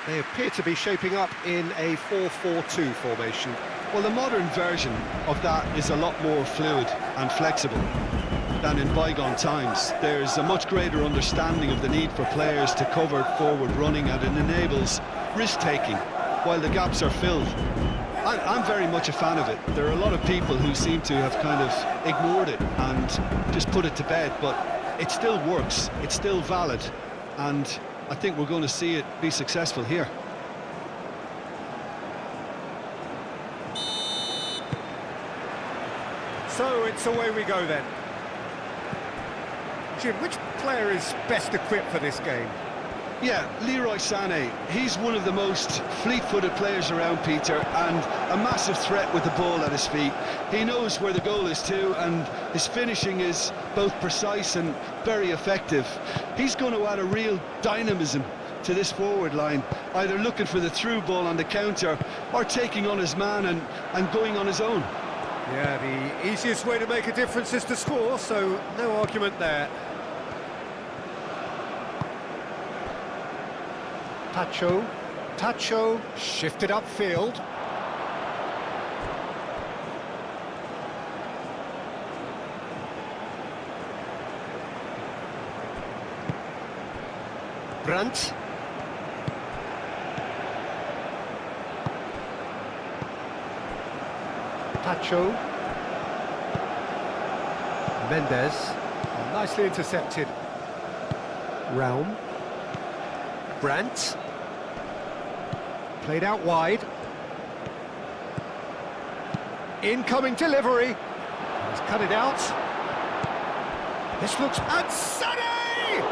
They appear to be shaping up in a 4-4-2 formation. Well, the modern version of that is a lot more fluid and flexible than in bygone times. There's a much greater understanding of the need for players to cover forward running, and it enables risk-taking while the gaps are filled. I'm very much a fan of it. There are a lot of people who seem to have kind of ignored it and just put it to bed, but it still works, it's still valid, and I think we're going to see it be successful here. So it's away we go then. Jim, which player is best equipped for this game? Yeah, Leroy Sané. He's one of the most fleet-footed players around, Peter, and a massive threat with the ball at his feet. He knows where the goal is too, and his finishing is both precise and very effective. He's going to add a real dynamism to this forward line, either looking for the through ball on the counter or taking on his man and going on his own. Yeah, the easiest way to make a difference is to score, so no argument there. Tacho, shifted upfield. Brandt. Tacho. Mendes. Nicely intercepted. Raum. Brandt. Played out wide. Incoming delivery. He's cut it out. This looks... And Sané!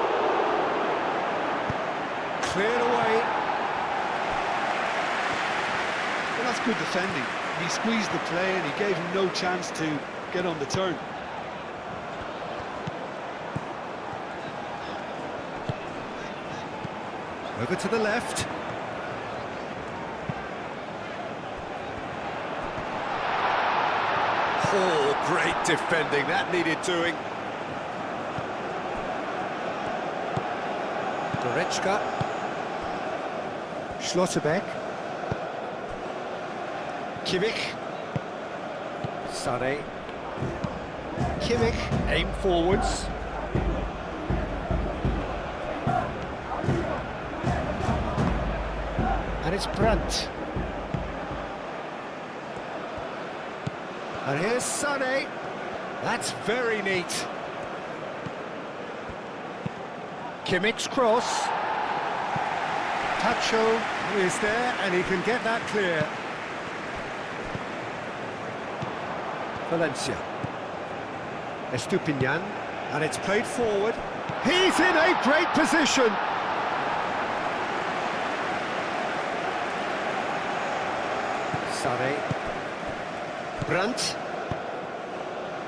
Cleared away. Well, that's good defending. He squeezed the play and he gave him no chance to get on the turn. Over to the left. Oh, great defending, that needed doing. Goretzka. Schlotterbeck. Kimmich. Sané. Kimmich, aim forwards. And it's Brandt. And here's Sané. That's very neat. Kimmich's cross. Tacho is there, and he can get that clear. Valencia. Estupinian, and it's played forward. He's in a great position. Sané. Brandt.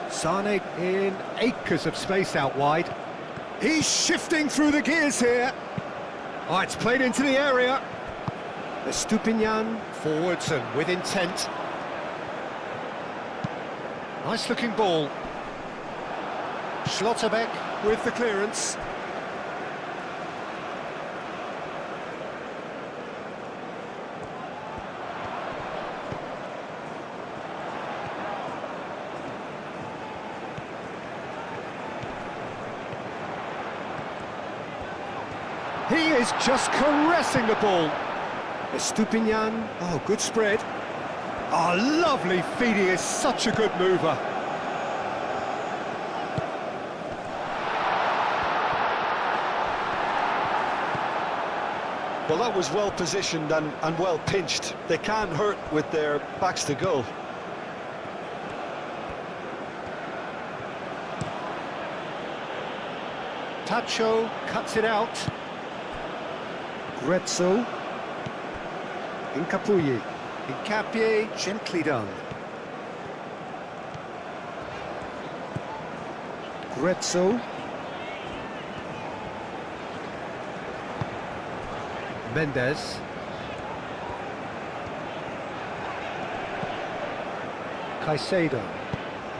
Sané in acres of space out wide. He's shifting through the gears here. Oh, it's played into the area. Estupinian forwards and with intent. Nice looking ball. Schlotterbeck with the clearance. He is just caressing the ball. Estupinian, oh, good spread. Oh, lovely feed, he is such a good mover. Well, that was well positioned and well pinched. They can't hurt with their backs to goal. Tacho cuts it out. Grezzo. Incapuyi. Incapie, gently done. Grezzo. Mendes. Caicedo.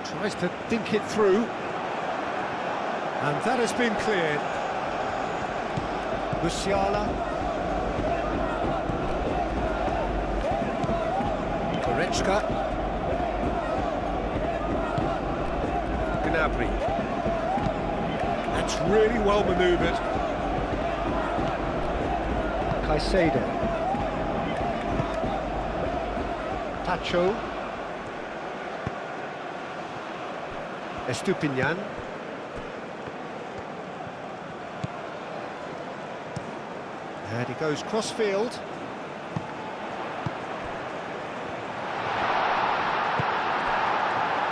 Tries to think it through. And that has been cleared. Musiala. Goretzka. Gnabry. That's really well manoeuvred. Caicedo. Tacho. Estupinian. And he goes cross-field.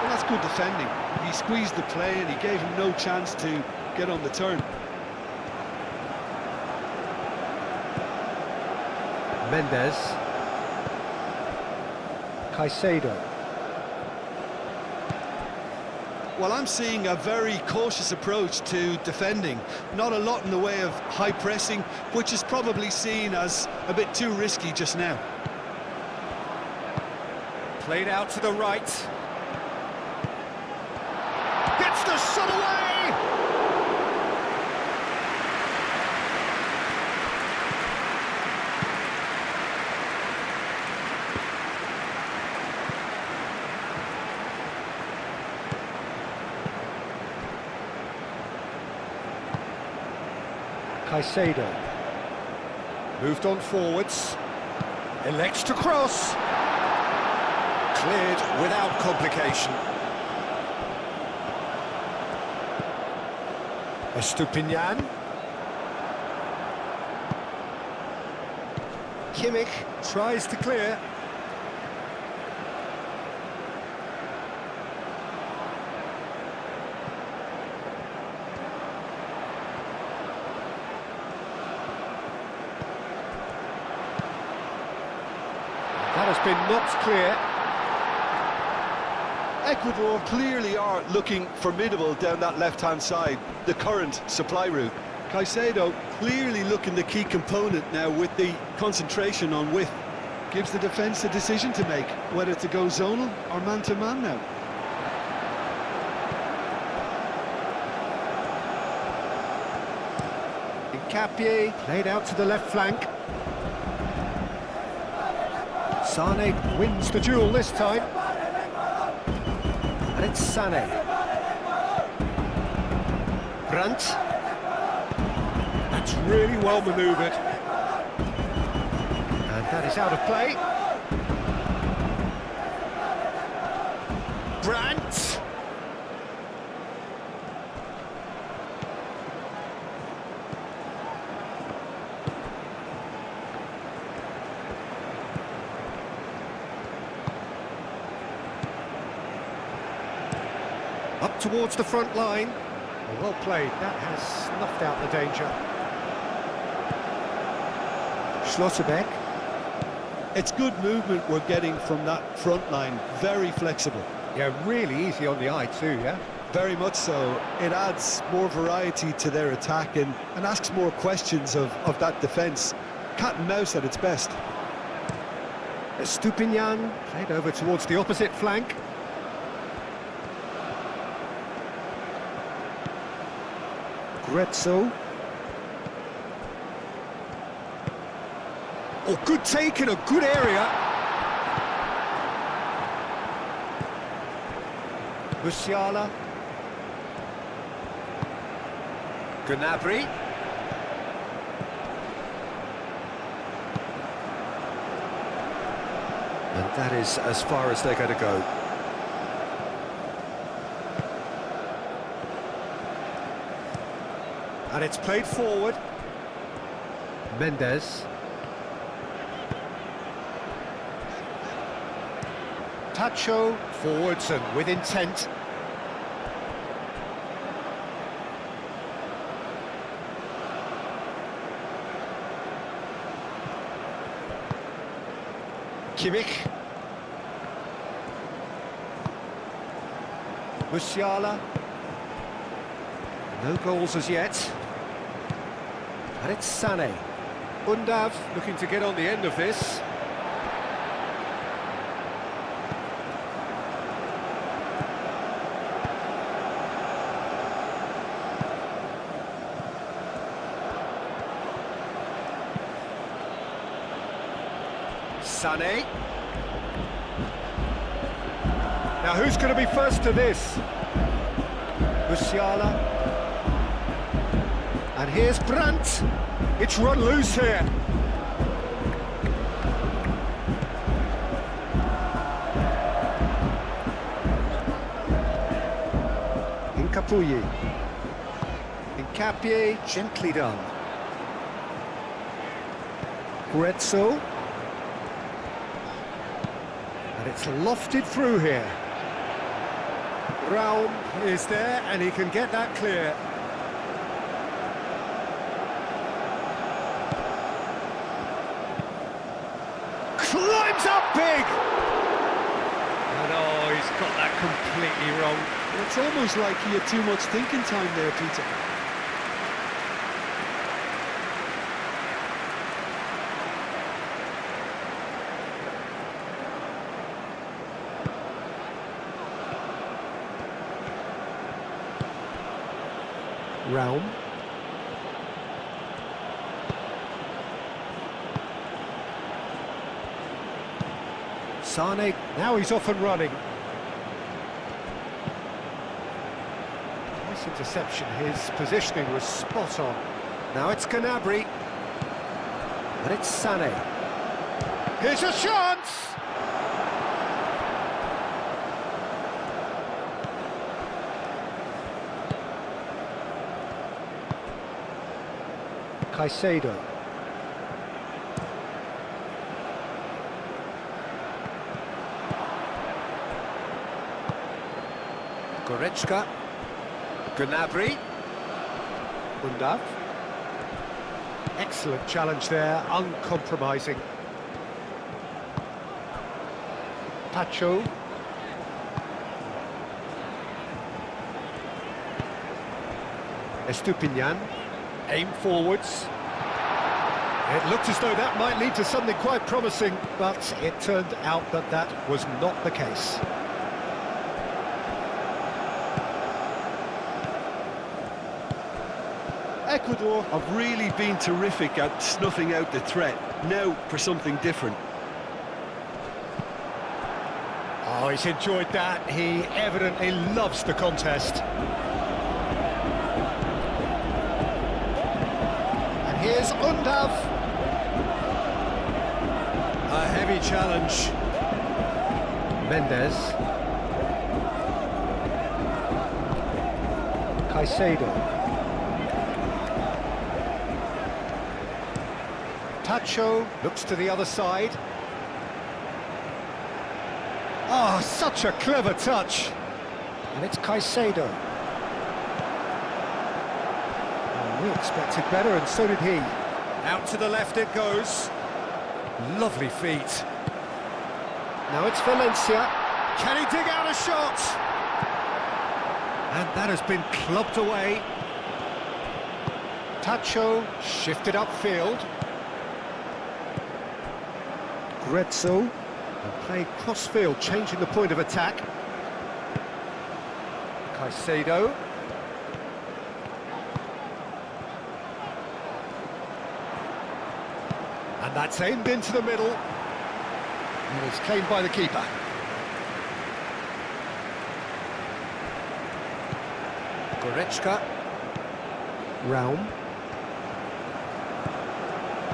Well, that's good defending. He squeezed the play and he gave him no chance to get on the turn. Mendes. Caicedo. Well, I'm seeing a very cautious approach to defending. Not a lot in the way of high pressing, which is probably seen as a bit too risky just now. Played out to the right. Gets the shot away! Caicedo. Moved on forwards. Elects to cross. Cleared without complication. Estupinian. Kimmich tries to clear. That has been knocked clear. Ecuador clearly are looking formidable down that left-hand side, the current supply route. Caicedo clearly looking the key component now with the concentration on width. Gives the defence a decision to make, whether to go zonal or man-to-man now. Hincapié played out to the left flank. Sane wins the duel this time. And it's Sane. Brandt. That's really well manoeuvred. And that is out of play. Brandt. Up towards the front line. Well played, that has snuffed out the danger. Schlotterbeck. It's good movement we're getting from that front line, very flexible. Yeah, really easy on the eye too, yeah? Very much so. It adds more variety to their attack and asks more questions of that defence. Cat and mouse at its best. Estupinian played over towards the opposite flank. Grezzo. Oh, good take in a good area. Musiala. Gnabry. And that is as far as they're going to go. And it's played forward. Mendes. Tacho forwards and with intent. Kimmich. Musiala. No goals as yet. And it's Sane. Undav looking to get on the end of this. Sane. Now who's going to be first to this? Musiala. And here's Brandt. It's run loose here. Incapuyi. Incapie, gently done. Grezzo. And it's lofted through here. Raum is there, and he can get that clear. Climbs up big! And oh, he's got that completely wrong. It's almost like he had too much thinking time there, Peter. Raum. Sane, now he's off and running. Nice interception, his positioning was spot on. Now it's Gnabry. And it's Sane. Here's a chance! Caicedo. Goretzka. Gnabry. Undav. Excellent challenge there, uncompromising. Pacho. Estupinian. Aim forwards. It looked as though that might lead to something quite promising, but it turned out that that was not the case. Ecuador have really been terrific at snuffing out the threat. Now for something different. Oh, he's enjoyed that. He evidently loves the contest. Here's Undav. A heavy challenge. Mendes. Caicedo. Tacho looks to the other side. Oh, such a clever touch. And it's Caicedo. We expected better, and so did he. Out to the left it goes. Lovely feet. Now it's Valencia. Can he dig out a shot? And that has been clubbed away. Tacho shifted upfield. Grezzo. And played cross-field, changing the point of attack. Caicedo. And that's aimed into the middle. And it's claimed by the keeper. Goretzka. Raum.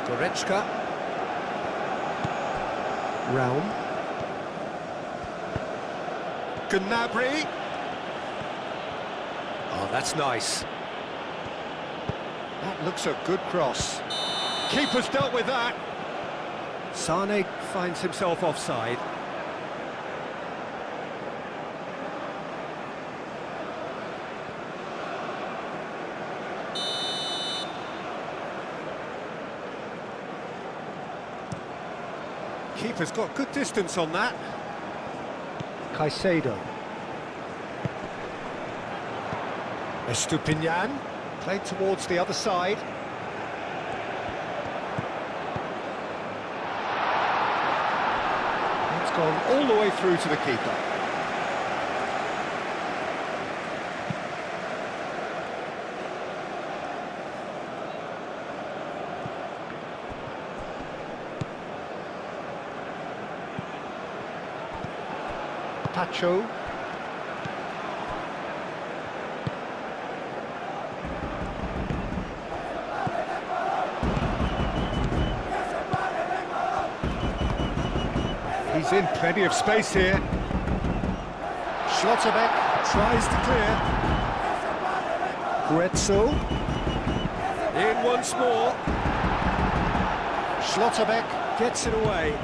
Goretzka. Raum. Gnabry. Oh, that's nice. That looks a good cross. Keeper's dealt with that. Sane finds himself offside. Keeper's got good distance on that. Caicedo. Estupinian played towards the other side. It's gone all the way through to the keeper. Pacho. He's in plenty of space here. Schlotterbeck tries to clear. Gretzel. In once more. Schlotterbeck gets it away.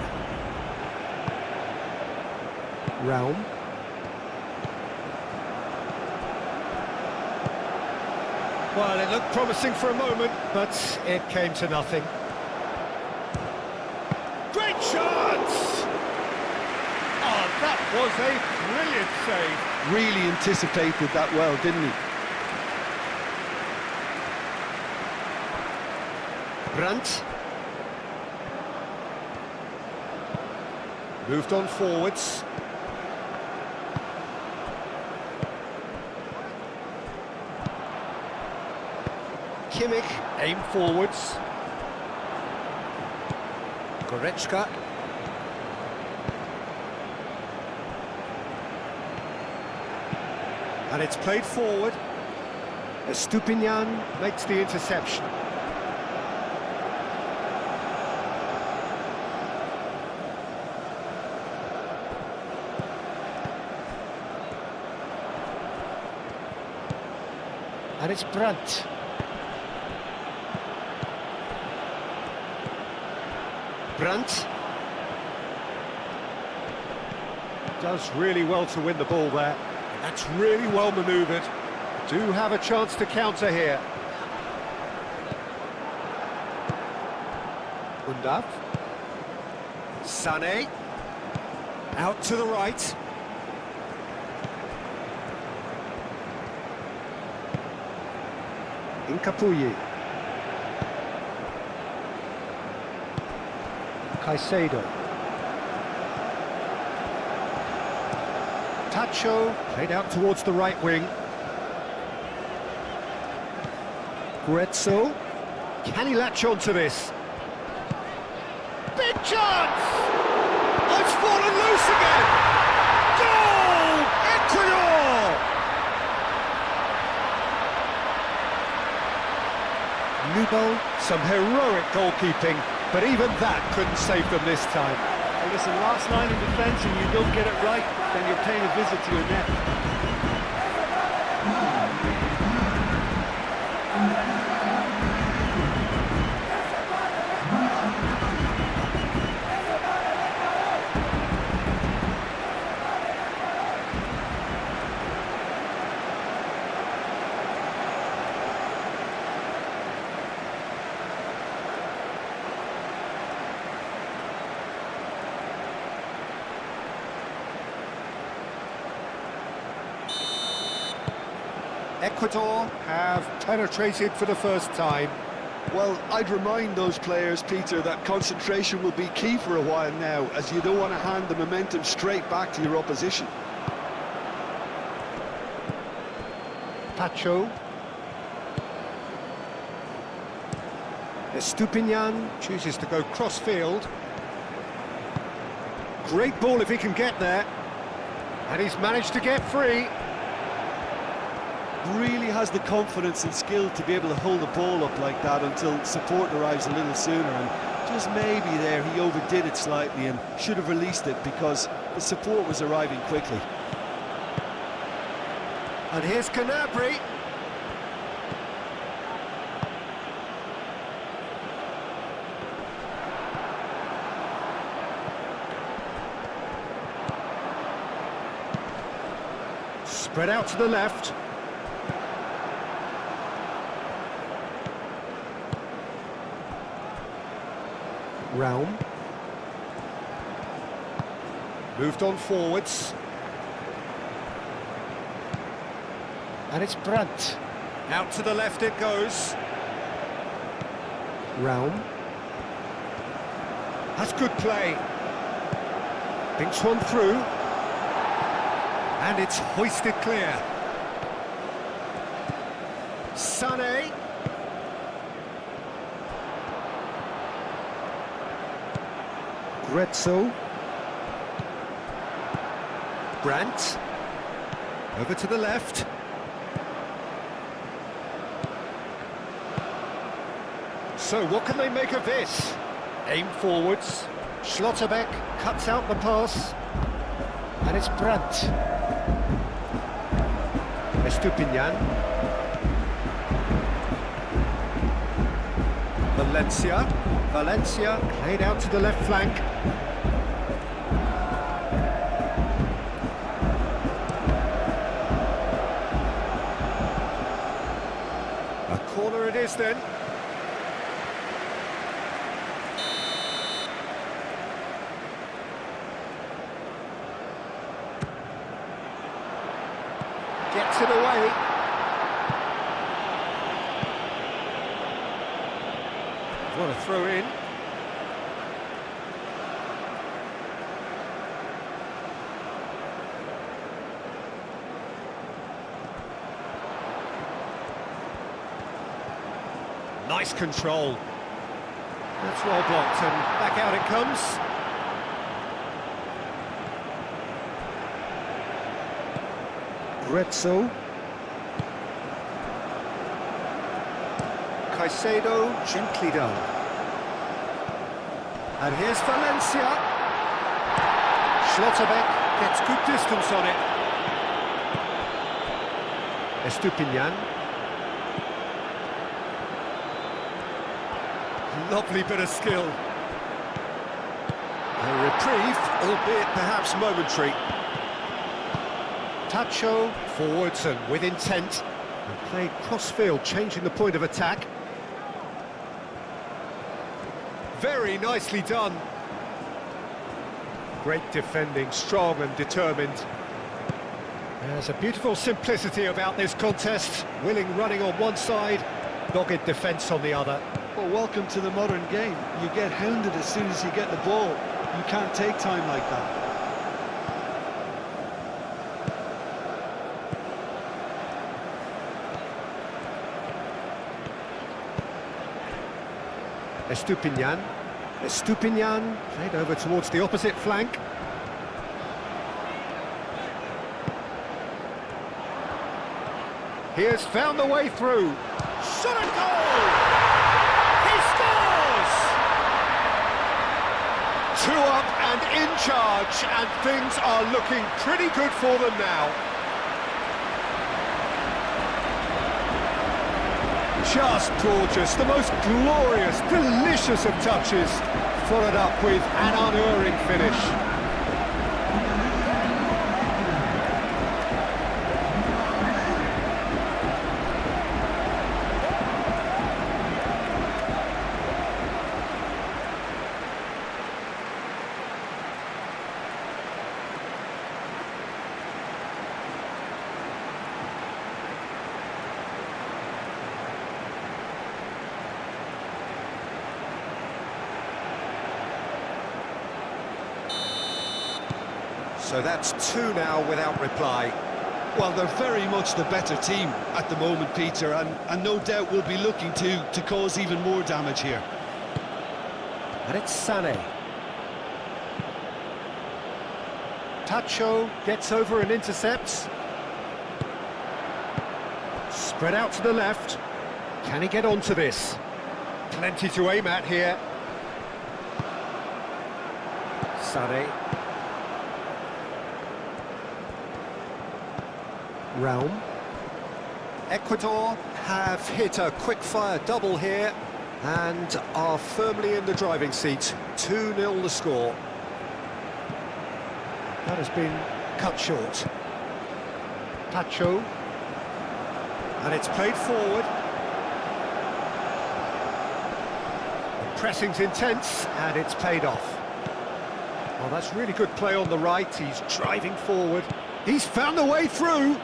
Raum. Well, it looked promising for a moment, but it came to nothing. Great chance! Oh, that was a brilliant save. Really anticipated that well, didn't he? Brandt. Moved on forwards. Kimmich, aim forwards. Goretzka. And it's played forward. Estupinian makes the interception. And it's Brandt. Brandt does really well to win the ball there. That's really well manoeuvred. Do have a chance to counter here. Undav. Sané. Out to the right. Incapuyi. Caicedo. Tacho played out towards the right wing. Gretzel. Can he latch on to this? Big chance! Oh, it's fallen loose again! Goal! ECUADOR! Nubel, some heroic goalkeeping, but even that couldn't save them this time. Well, listen, last line in defence and you don't get it right, then you're paying a visit to your net. ECUADOR have penetrated for the first time. Well, I'd remind those players, Peter, that concentration will be key for a while now, as you don't want to hand the momentum straight back to your opposition. Pacho. Estupinian chooses to go cross-field. Great ball if he can get there. And he's managed to get free. Really has the confidence and skill to be able to hold the ball up like that until support arrives a little sooner, and just maybe there he overdid it slightly and should have released it because the support was arriving quickly. And here's Canabry. Spread out to the left. Raum. Moved on forwards. And it's Brandt. Out to the left it goes. Raum. That's good play. Thinks one through. And it's hoisted clear. Sané. Gretzel. Brandt. Over to the left. So what can they make of this? Aim forwards. Schlotterbeck cuts out the pass. And it's Brandt. Estupinian. Valencia played out to the left flank. A corner it is then. Gets it away. What a throw in. Nice control. That's well blocked and back out it comes. Retzo. Caicedo, gently done. And here's Valencia. Schlotterbeck gets good distance on it. Estupinian. Lovely bit of skill. A reprieve, albeit perhaps momentary. Tacho, forwards and with intent. And played cross-field, changing the point of attack. Very nicely done. Great defending, strong and determined. There's a beautiful simplicity about this contest. Willing running on one side, dogged defence on the other. Well, welcome to the modern game. You get hounded as soon as you get the ball. You can't take time like that. Estupinian played over towards the opposite flank. He has found the way through. Shot and goal! He scores! 2 up and in charge, and things are looking pretty good for them now. Just gorgeous, the most glorious, delicious of touches, followed up with an unerring finish. So that's 2 now without reply. Well, they're very much the better team at the moment, Peter, and no doubt will be looking to cause even more damage here. And it's Sané. Tacho gets over and intercepts. Spread out to the left. Can he get onto this? Plenty to aim at here. Sané. Realm. Ecuador have hit a quick-fire double here and are firmly in the driving seat. 2-0 the score. That has been cut short. Tacho. And it's played forward. The pressing's intense and it's paid off. Well, that's really good play on the right. He's driving forward. He's found a way through.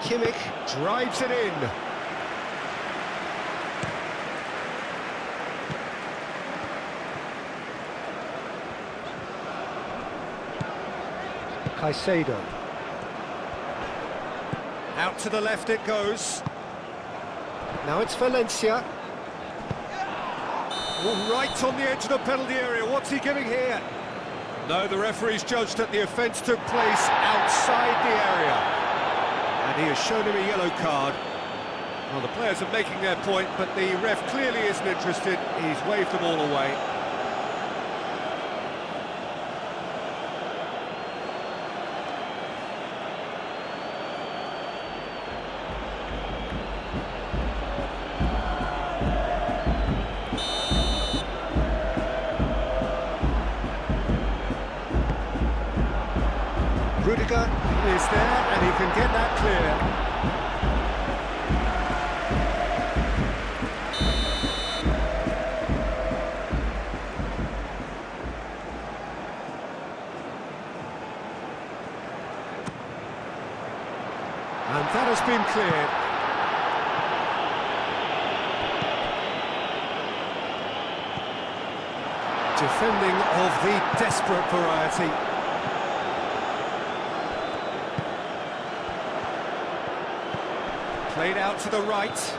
Kimmich drives it in. Caicedo. Out to the left it goes. Now it's Valencia. Oh, right on the edge of the penalty area. What's he giving here? No, the referee's judged that the offence took place outside the area. And he has shown him a yellow card. Well, the players are making their point, but the ref clearly isn't interested. He's waved them all away. Rudiger is there, and he can get that clear. And that has been cleared. Defending of the desperate variety. Played out to the right.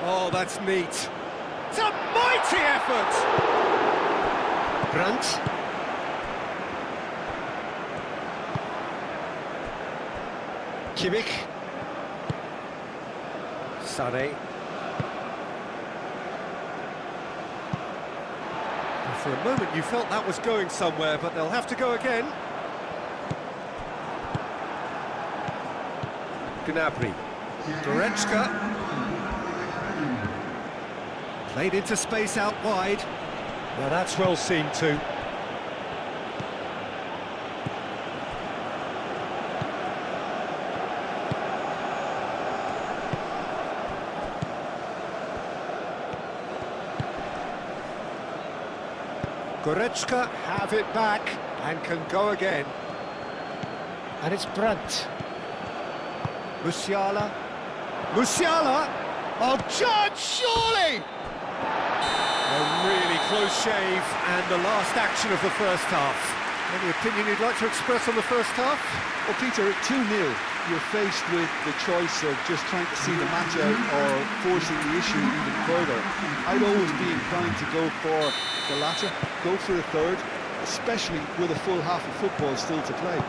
Oh, that's neat. It's a mighty effort! Brandt. Kimmich. Sané. For a moment you felt that was going somewhere, but they'll have to go again. Gnabry. Goretzka. Played into space out wide. Now that's well seen too. Goretzka have it back and can go again. And it's Brandt. Musiala. Musiala! Oh, Judge, surely! A really close shave and the last action of the first half. Any opinion you'd like to express on the first half? Well, Peter, 2-0, you're faced with the choice of just trying to see the match out or forcing the issue even further. I'd always be inclined to go for the latter, go for the third, especially with a full half of football still to play.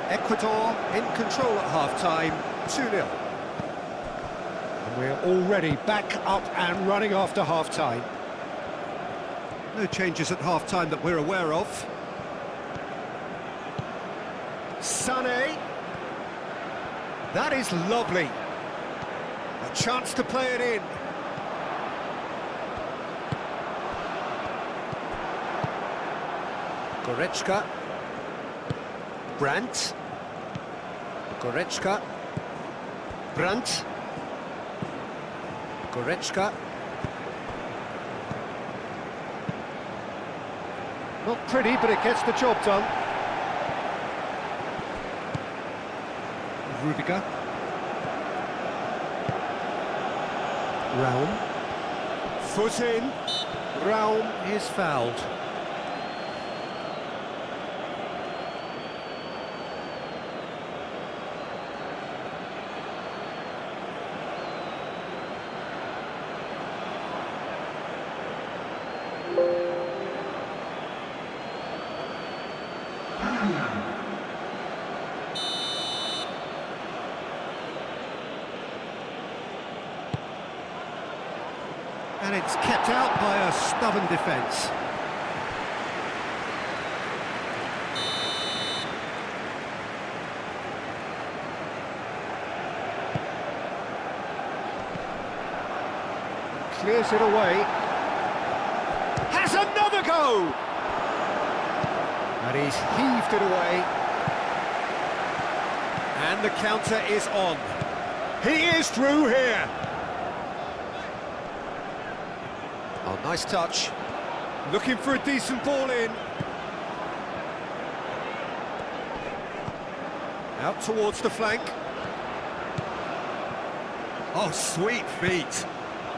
Ecuador in control at half-time, 2-0. And we're already back up and running after half-time. No changes at half-time that we're aware of. Sané. That is lovely. A chance to play it in. Goretzka. Brandt. Goretzka. Brandt. Goretzka. Not pretty, but it gets the job done. Rudiger. Raum. Foot in. Raum is fouled. And it's kept out by a stubborn defence. Clears it away. Has another go! And he's heaved it away. And the counter is on. He is through here. Oh, nice touch. Looking for a decent ball in. Out towards the flank. Oh, sweet feet.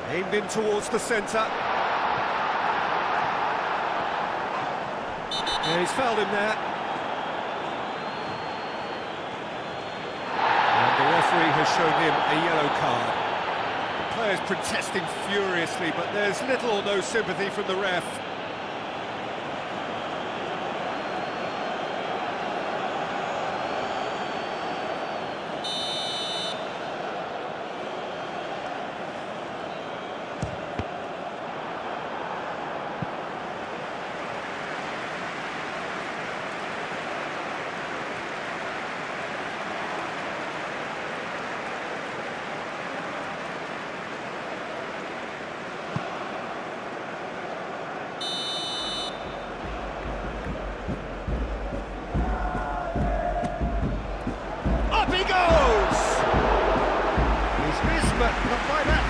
Aimed in towards the centre. Yeah, he's fouled him there. And the referee has shown him a yellow card. The players protesting furiously, but there's little or no sympathy from the ref.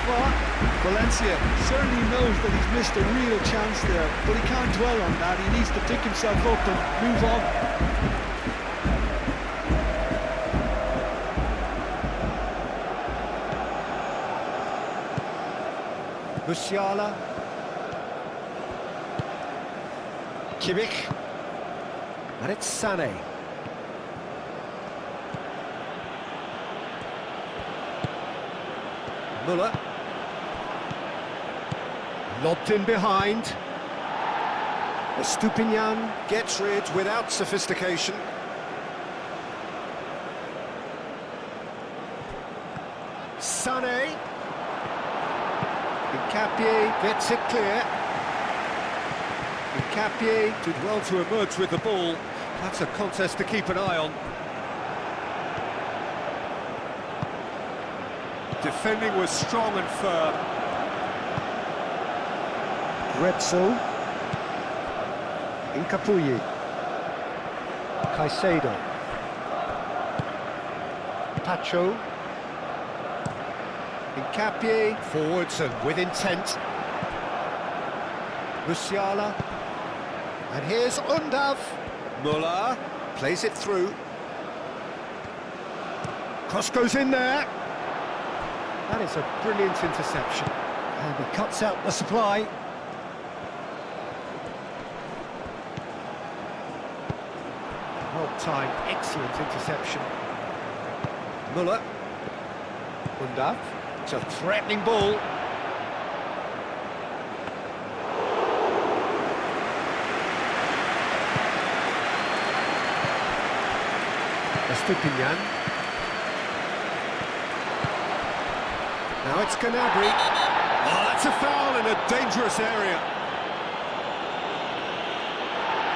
far. Valencia certainly knows that he's missed a real chance there, but he can't dwell on that. He needs to pick himself up and move on. Musiala. Kimmich. And it's Sané. Müller. Lobbed in behind. Estupinian gets rid without sophistication. Sané. Capier gets it clear. Capier did well to emerge with the ball. That's a contest to keep an eye on. Defending was strong and firm. Gretzel. Incapuyi. Caicedo. Pacho. Capier forwards and with intent. Musiala. And here's Undav. Müller plays it through. Cross goes in there. That is a brilliant interception. And he cuts out the supply. Well-timed, excellent interception. Müller. Undav. It's a threatening ball. Estupinian. Now it's Gnabry. Oh, that's a foul in a dangerous area.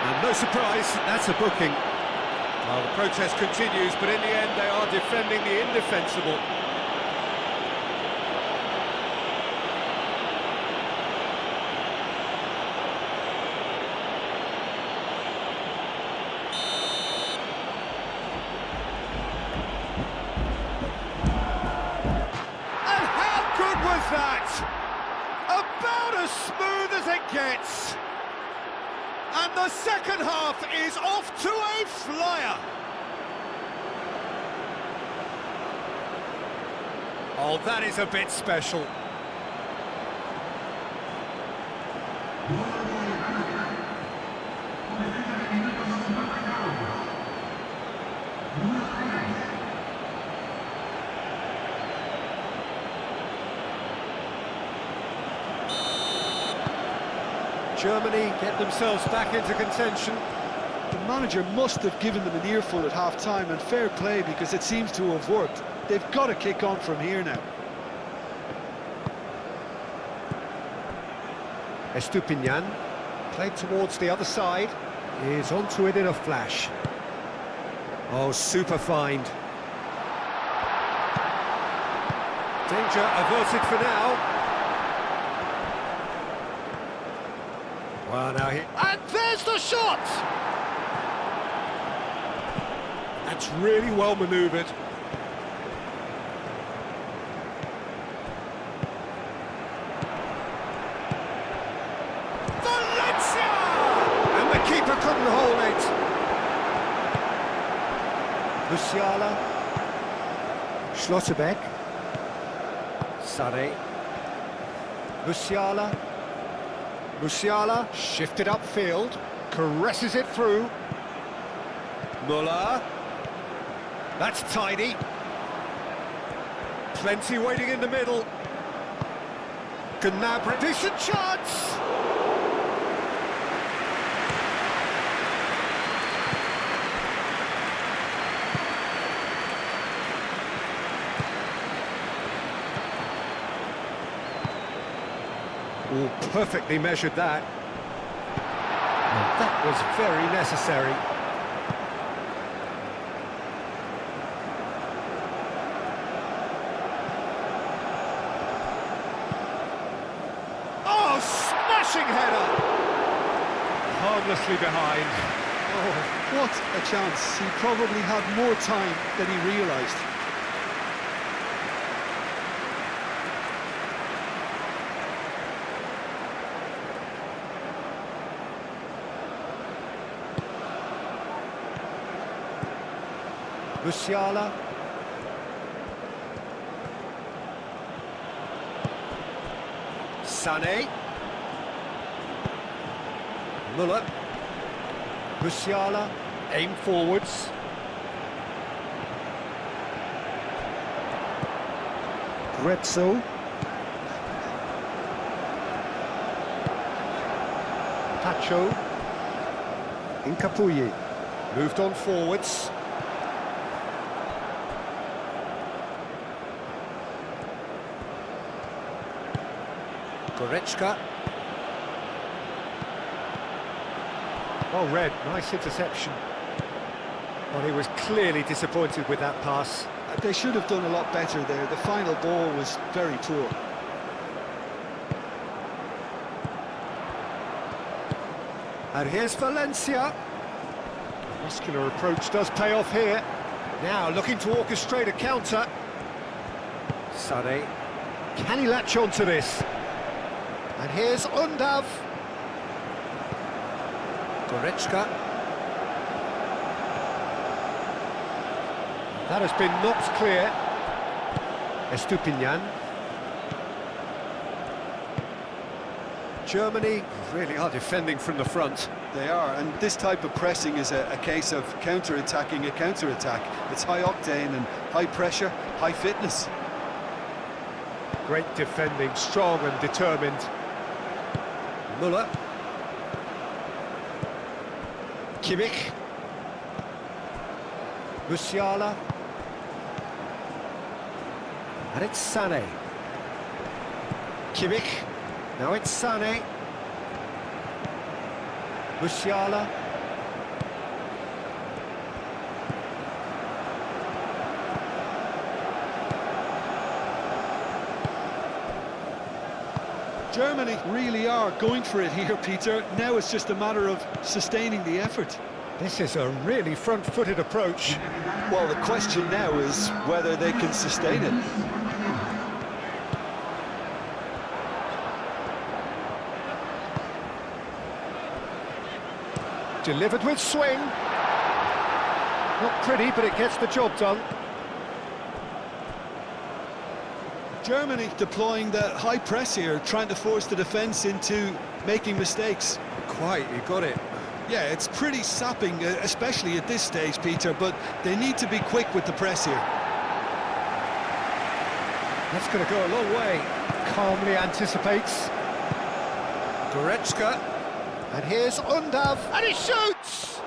And no surprise, that's a booking. Well, the protest continues, but in the end they are defending the indefensible. That about as smooth as it gets, and the second half is off to a flyer. Oh, that is a bit special. Germany get themselves back into contention. The manager must have given them an earful at half-time, and fair play, because it seems to have worked. They've got to kick on from here now. Estupinian, played towards the other side, is onto it in a flash. Oh, super find. Danger averted for now. Well, now he... And there's the shot! That's really well manoeuvred. Valencia! And the keeper couldn't hold it. Musiala. Schlotterbeck. Sané. Musiala. Musiala shifted upfield, caresses it through. Müller. That's tidy. Plenty waiting in the middle. Gnabry, decent chance! Oh, perfectly measured that. And that was very necessary. Oh, smashing header! Harmlessly behind. Oh, what a chance. He probably had more time than he realised. Musiala. Sané. Muller. Musiala. Aim forwards. Gretzel. Pacho. Incapuyi. Moved on forwards. Goretzka. Oh, Red, nice interception. Well, he was clearly disappointed with that pass. They should have done a lot better there. The final ball was very poor. And here's Valencia. Muscular approach does pay off here. Now looking to orchestrate a counter. Sané. Can he latch on to this? And here's Undav. Goretzka. That has been knocked clear. Estupinian. Germany really are defending from the front. They are, and this type of pressing is a case of counter-attacking a counter-attack. It's high octane and high pressure, high fitness. Great defending, strong and determined. Muller. Kimmich. Musiala. And it's Sané. Kimmich. Now it's Sané. Musiala. Germany really are going for it here, Peter. Now it's just a matter of sustaining the effort. This is a really front-footed approach. Well, the question now is whether they can sustain it. Delivered with swing. Not pretty, but it gets the job done. Germany deploying the high press here, trying to force the defence into making mistakes. Quite, you got it. Yeah, it's pretty sapping, especially at this stage, Peter, but they need to be quick with the press here. That's going to go a long way. Calmly anticipates. Goretzka. And here's Undav. And he shoots!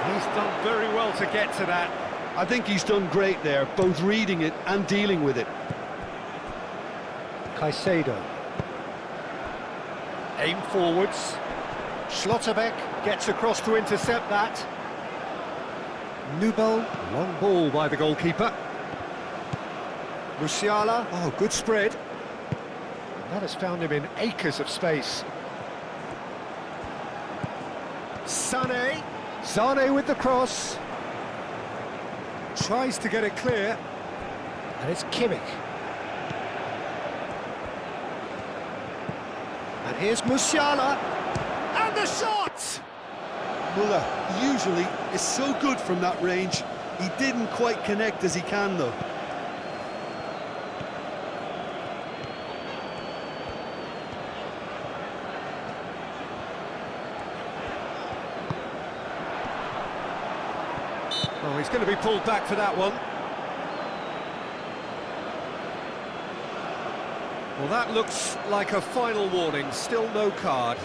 He's done very well to get to that. I think he's done great there, both reading it and dealing with it. Caicedo. Aim forwards. Schlotterbeck gets across to intercept that. Nubel, long ball by the goalkeeper. Musiala, oh, good spread. And that has found him in acres of space. Sané. Sané with the cross. Tries to get it clear. And it's Kimmich. And here's Musiala. And the shot! Muller usually is so good from that range. He didn't quite connect as he can, though. Oh, he's going to be pulled back for that one. Well, that looks like a final warning. Still no card.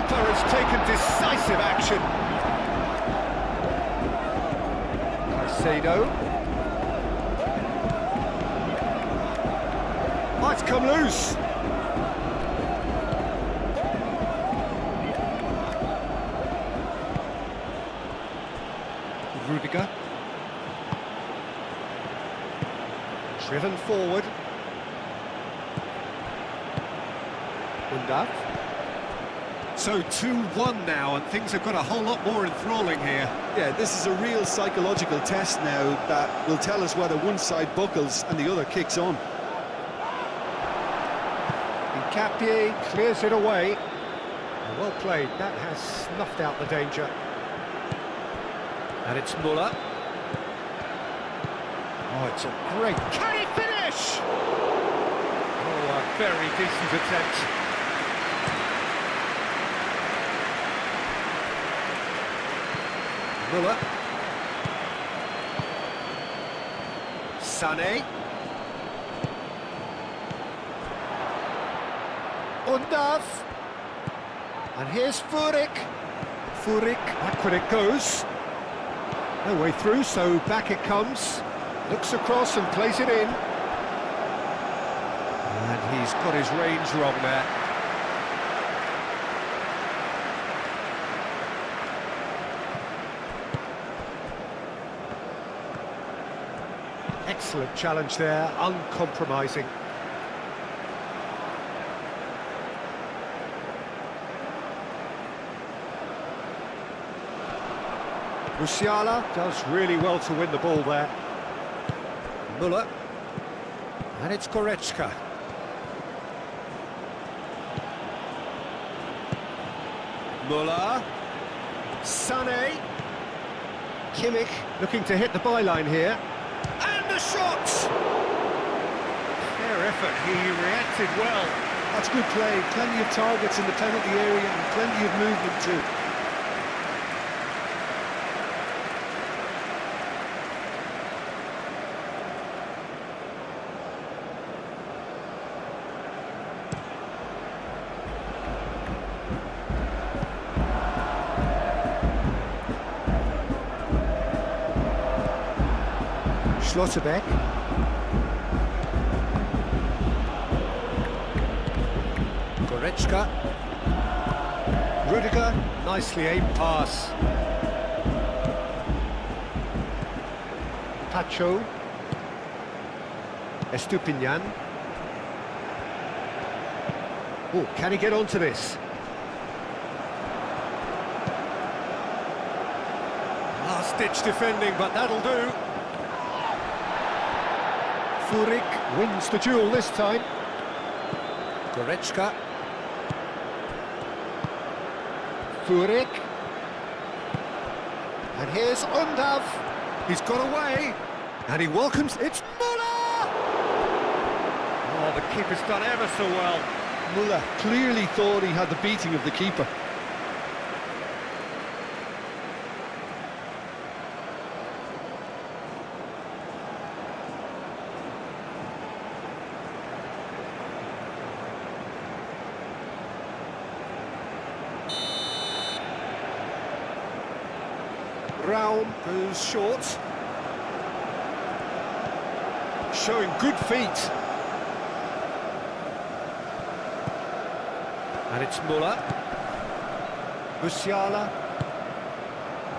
Has taken decisive action. Caicedo. Oh, it's come loose. Rudiger. Driven forward. Undav. So 2-1 now, and things have got a whole lot more enthralling here. Yeah, this is a real psychological test now that will tell us whether one side buckles and the other kicks on. Capie clears it away. Well played, that has snuffed out the danger. And it's Muller. Oh, it's a great... Can he finish? Oh, a very decent attempt. Muller. Sané. Undav. And here's Furyk. Furyk, back when it goes. No way through, so back it comes. Looks across and plays it in. And he's got his range wrong there. Excellent challenge there, uncompromising. Musiala does really well to win the ball there. Muller. And it's Goretzka. Muller. Sané. Kimmich looking to hit the byline here. And the shot! Fair effort, he reacted well. That's good play, plenty of targets in the penalty area and plenty of movement too. Schlotterbeck. Goretzka. Rudiger, nicely aimed pass. Pacho. Estupinian. Oh, can he get onto this? Last-ditch defending, but that'll do. Furyk wins the duel this time. Goretzka. Furyk. And here's Undav. He's got away. And he welcomes... It's Muller! Oh, the keeper's done ever so well. Muller clearly thought he had the beating of the keeper. Raum goes short. Showing good feet. And it's Muller. Musiala.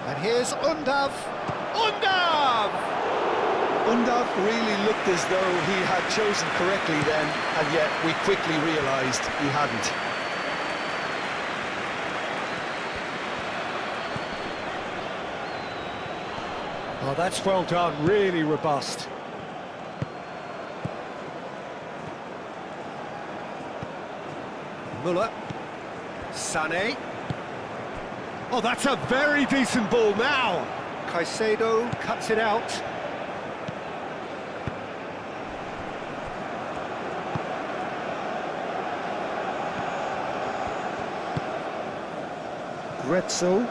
And here's Undav. Undav! Undav really looked as though he had chosen correctly then, and yet we quickly realised he hadn't. Oh, that's well done, really robust. Muller. Sané. Oh, that's a very decent ball now. Caicedo cuts it out. Gretzel.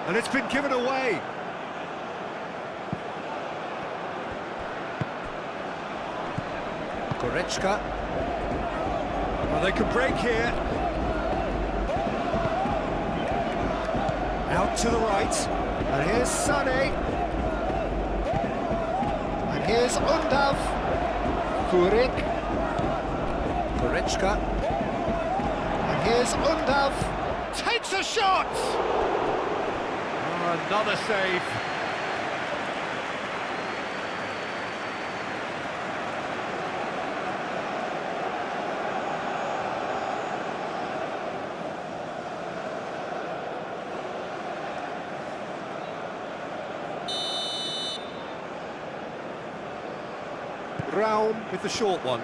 And it's been given away. Goretzka. Well, they could break here. Out to the right. And here's Sané. And here's Undav. Furyk. Goretzka. And here's Undav. Takes a shot! Oh, another save. Raum with the short one.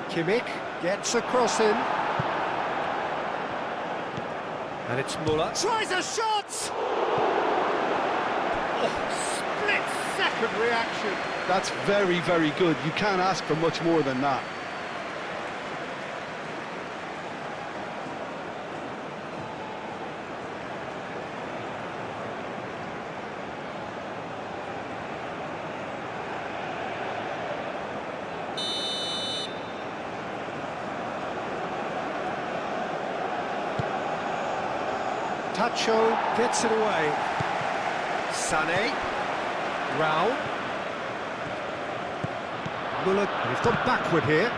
Kimmich gets a cross in. And it's Muller. Tries a shot! Oh, split-second reaction. That's very, very good. You can't ask for much more than that. Tacho gets it away. Sané. Raul. Muller, and he's gone backward here.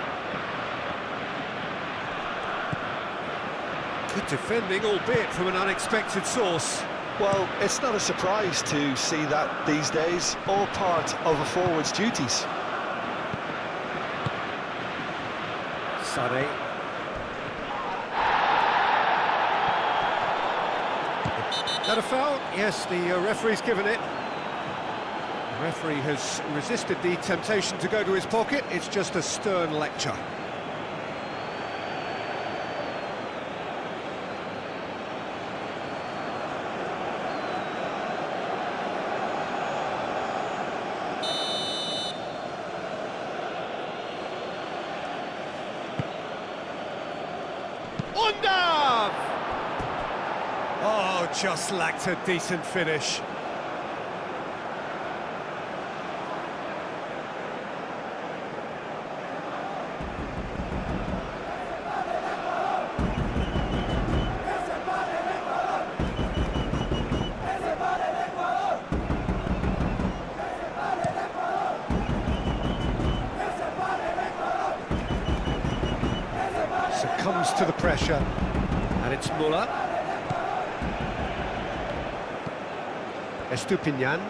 Good defending, albeit from an unexpected source. Well, it's not a surprise to see that these days. All part of a forward's duties. Sané. That a foul? Yes, the referee's given it. The referee has resisted the temptation to go to his pocket. It's just a stern lecture. Undav! Oh, just lacked a decent finish. Succumbs to the pressure, and it's Muller. Estupinian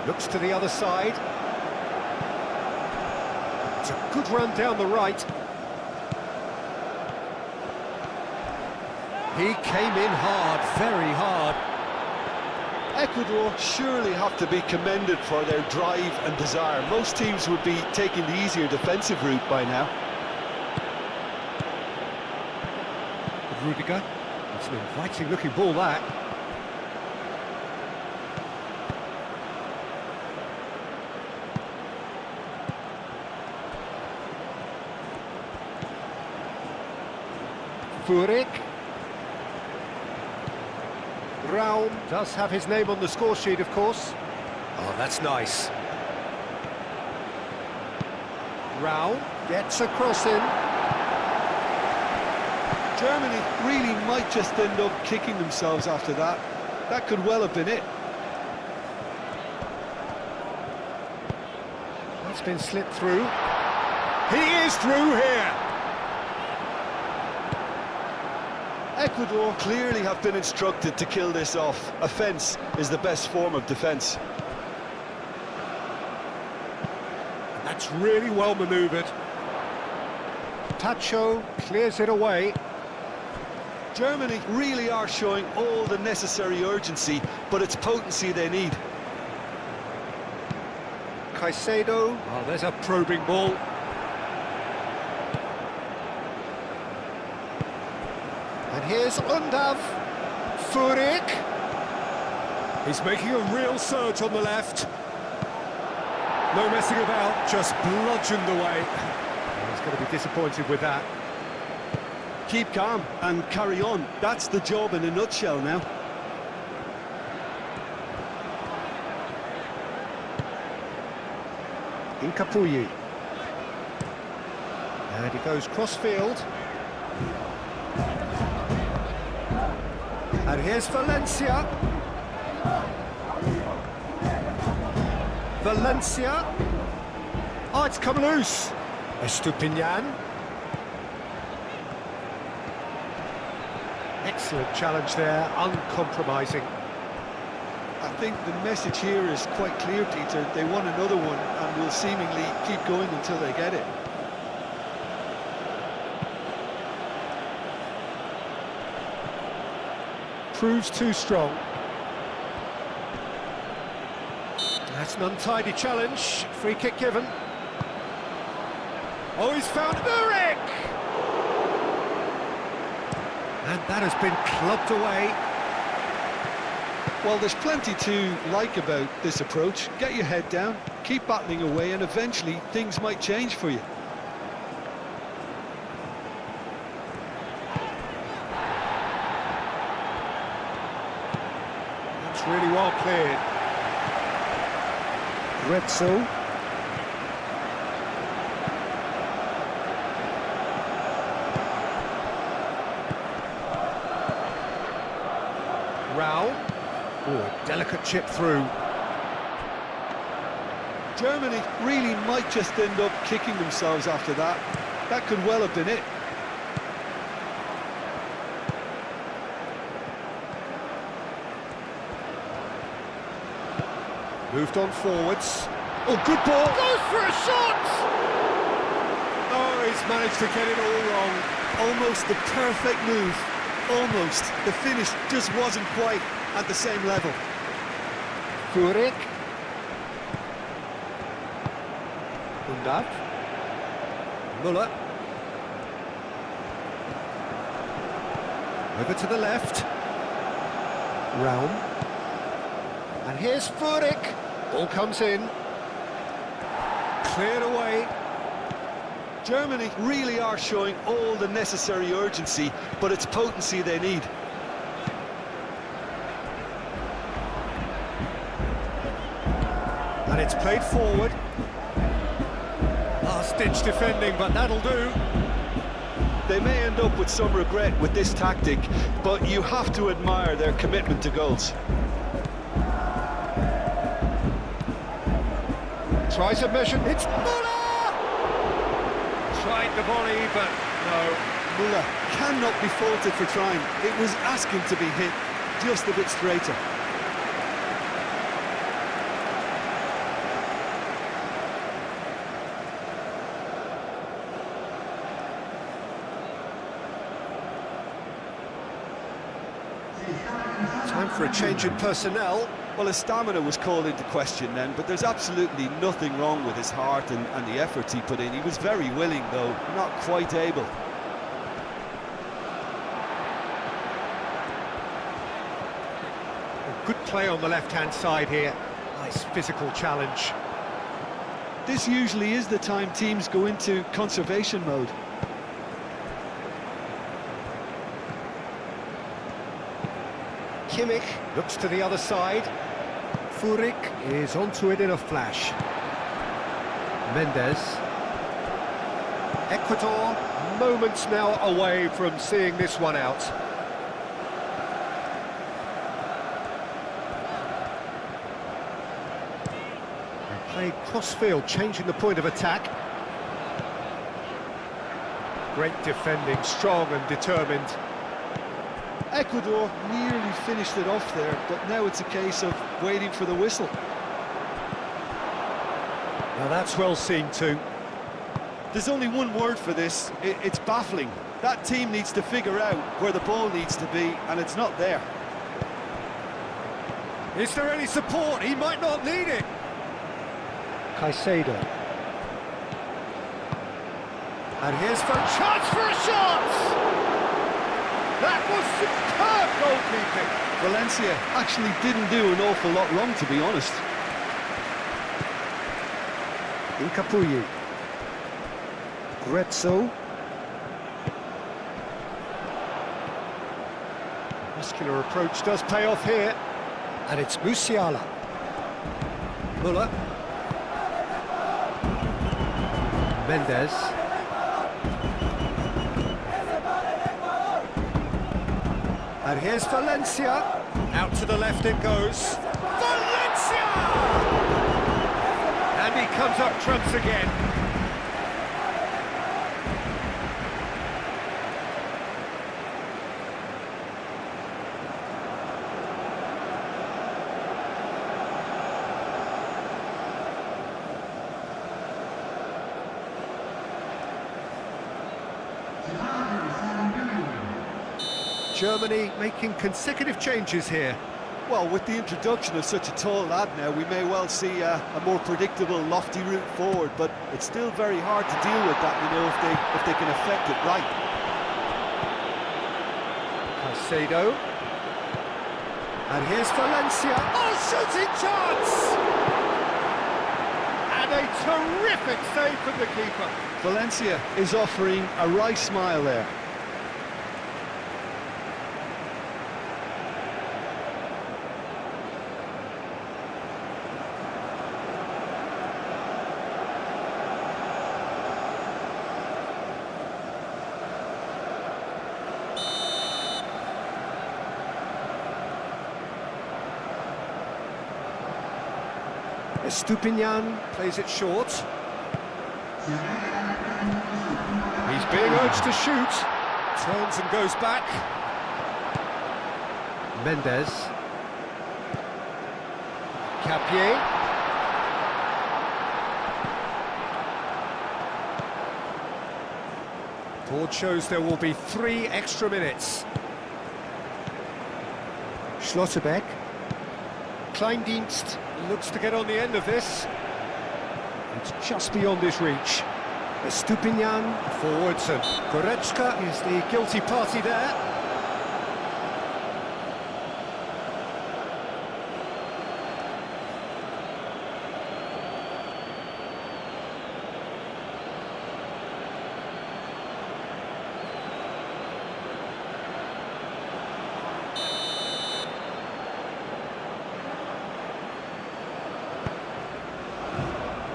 looks to the other side. It's a good run down the right. He came in hard, very hard. Ecuador surely have to be commended for their drive and desire. Most teams would be taking the easier defensive route by now. Rudiger, it's an inviting looking ball that. Furyk. Raum does have his name on the score sheet, of course. Oh, that's nice. Raum gets a cross in. Germany really might just end up kicking themselves after that. That could well have been it. That's been slipped through. He is through here. Ecuador clearly have been instructed to kill this off. Offence is the best form of defence. That's really well manoeuvred. Tacho clears it away. Germany really are showing all the necessary urgency, but it's potency they need. Caicedo. Oh, there's a probing ball. And here's Undav. Furyk. He's making a real surge on the left. No messing about, just bludgeoned away. He's going to be disappointed with that. Keep calm and carry on. That's the job in a nutshell now. Incapuyi. And he goes cross-field. And here's Valencia. Valencia. Oh, it's come loose. Estupinian. Excellent challenge there, uncompromising. I think the message here is quite clear, Peter. They want another one and will seemingly keep going until they get it. Proves too strong. That's an untidy challenge. Free kick given. Oh, he's found Urek! And that has been clubbed away. Well, there's plenty to like about this approach. Get your head down, keep battling away, and eventually things might change for you. That's really well cleared. Retzel. Rao. Oh, a delicate chip through. Germany really might just end up kicking themselves after that. That could well have been it. Moved on forwards. Oh, good ball. Goes for a shot! Oh, he's managed to get it all wrong. Almost the perfect move. Almost. The finish just wasn't quite at the same level. Furyk. Undav. Muller. Over to the left. Raum. And here's Furyk. Ball comes in. Cleared away. Germany really are showing all the necessary urgency, but it's potency they need. And it's played forward. Last-ditch defending, but that'll do. They may end up with some regret with this tactic, but you have to admire their commitment to goals. Tries a mission. It's Muller! Tried the volley, but no. Muller cannot be faulted for trying. It was asking to be hit just a bit straighter. Time for a change in personnel. Well, his stamina was called into question then, but there's absolutely nothing wrong with his heart and the efforts he put in. He was very willing, though, not quite able. Good play on the left-hand side here. Nice physical challenge. This usually is the time teams go into conservation mode. Kimmich looks to the other side. Furyk is onto it in a flash. Mendes. Ecuador moments now away from seeing this one out. They played cross-field, changing the point of attack. Great defending, strong and determined. Ecuador nearly finished it off there, but now it's a case of waiting for the whistle. Now that's well seen too. There's only one word for this, it's baffling. That team needs to figure out where the ball needs to be, and it's not there. Is there any support? He might not need it. Caicedo. And here's for a chance for a shot! That was superb goalkeeping. Valencia actually didn't do an awful lot wrong, to be honest. Incapuyi. Grezzo. Muscular approach does pay off here. And it's Musiala. Muller. Mendes. And here's Valencia. Out to the left it goes. Valencia! And he comes up trumps again. Germany making consecutive changes here. Well, with the introduction of such a tall lad now, we may well see a more predictable, lofty route forward, but it's still very hard to deal with that, you know, if they can affect it right. Caicedo. And here's Valencia. Oh, shooting chance! And a terrific save from the keeper. Valencia is offering a wry smile there. Estupinian plays it short. He's being urged to shoot. Turns and goes back. Mendes. Capier. Board shows there will be 3 extra minutes. Schlotterbeck. Kleindienst looks to get on the end of this. It's just beyond his reach. Estupinian forwards and Goretzka is the guilty party there.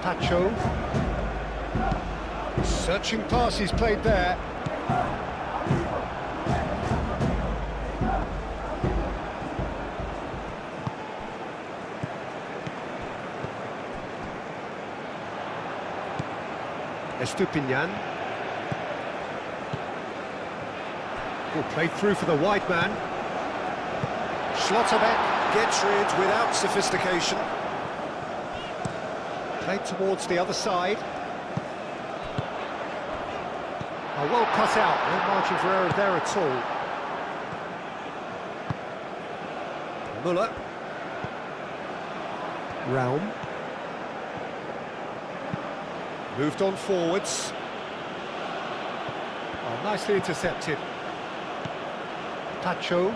Pacho. Searching pass he's played there. Estupinian. Will play through for the wide man. Schlotterbeck gets rid without sophistication. Played towards the other side. Oh, well cut out, no margin for error there at all. Muller. Raum. Moved on forwards. Oh, nicely intercepted. Pacho.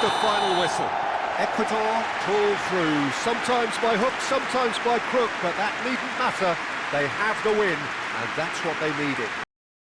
The final whistle. Ecuador pull through, sometimes by hook, sometimes by crook, but that needn't matter. They have the win, and that's what they needed.